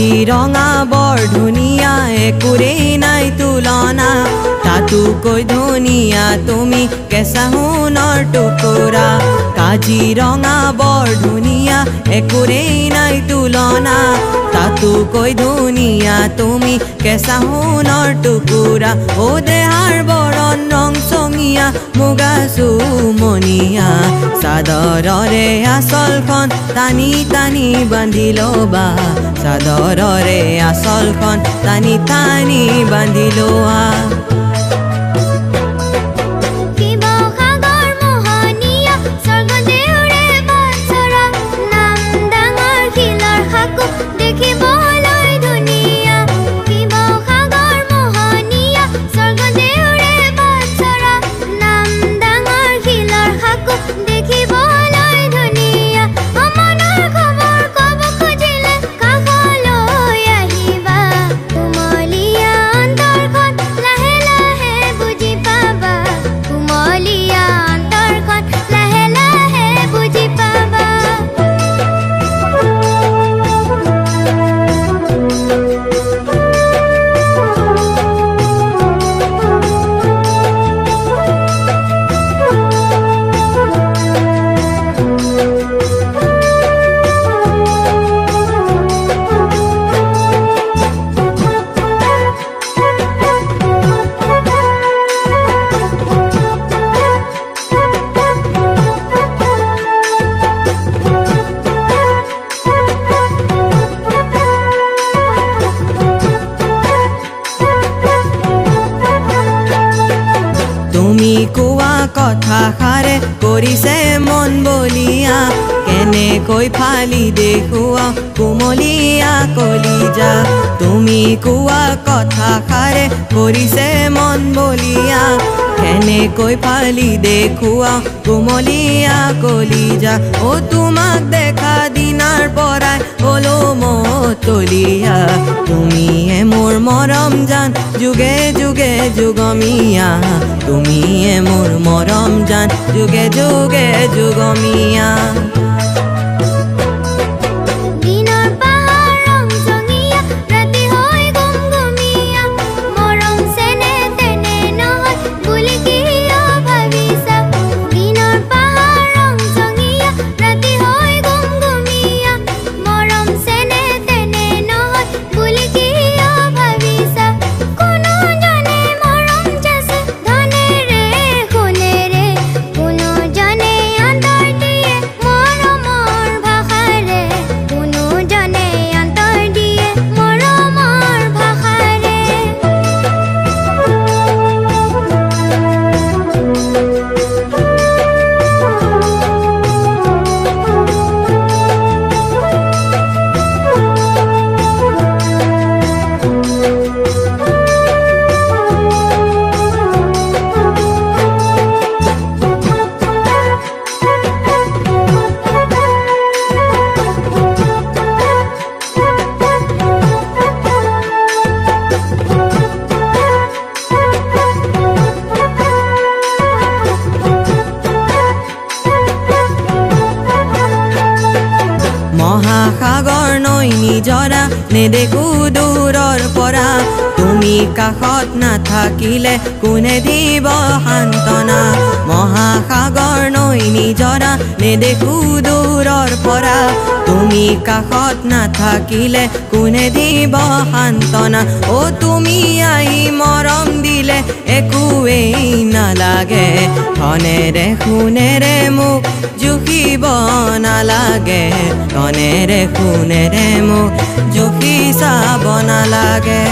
কাজিৰঙা বৰ ধুনীয়া একোৰেই নাই তুলনা তাতোকৈ ধুনীয়া তুমি কেঁচা সোণৰ টুকুৰা কাজিৰঙা বৰ ধুনীয়া একোৰেই নাই তুলনা তাতোকৈ ধুনীয়া তুমি কেঁচা সোণৰ টুকুৰা ও দেহাৰ বৰণ ৰং চঙীয়া মুগা চুমনীয়া চাদৰৰে আঁচলখন টানি টানি বান্ধি ল'বা চাদৰৰে আঁচলখন টানি টানি বান্ধি লোৱা কথাষাৰে কৰিছে মন বলিয়া কেনেকৈ ফালি দেখুৱা কোমলীয়া কলিজা তুমি কোৱা কথাষাৰে কৰিছে মন বলিয়া কেনেকৈ ফালি দেখুৱা কোমলীয়া কলিজা ও তোমাক দেখা দিনাৰ পৰাই হলো মতলীয়া তুমিয়ে মোৰ মৰম জান যুগে যুগে যুগমীয়া তুমিয়ে মোৰ মৰম জান যুগে যুগে যুগমীয়া মহাসাগৰ নৈ নিজৰা নেদেখো দূৰৰ পৰা তুমি কাষত নাথাকিলে কোনে দিব সান্তনা মহাসাগৰ নৈ নিজৰা নেদেখো দূৰৰ পৰা তুমি কাষত নাথাকিলে কোনে দিব সান্তনা ও তুমি আহি মৰম দিলে একোৱেই নালাগে ধনেৰে সোণেৰে মোক জুখিব নালাগে ধনেৰে সোণেৰে মোক জুখি চাব নালাগে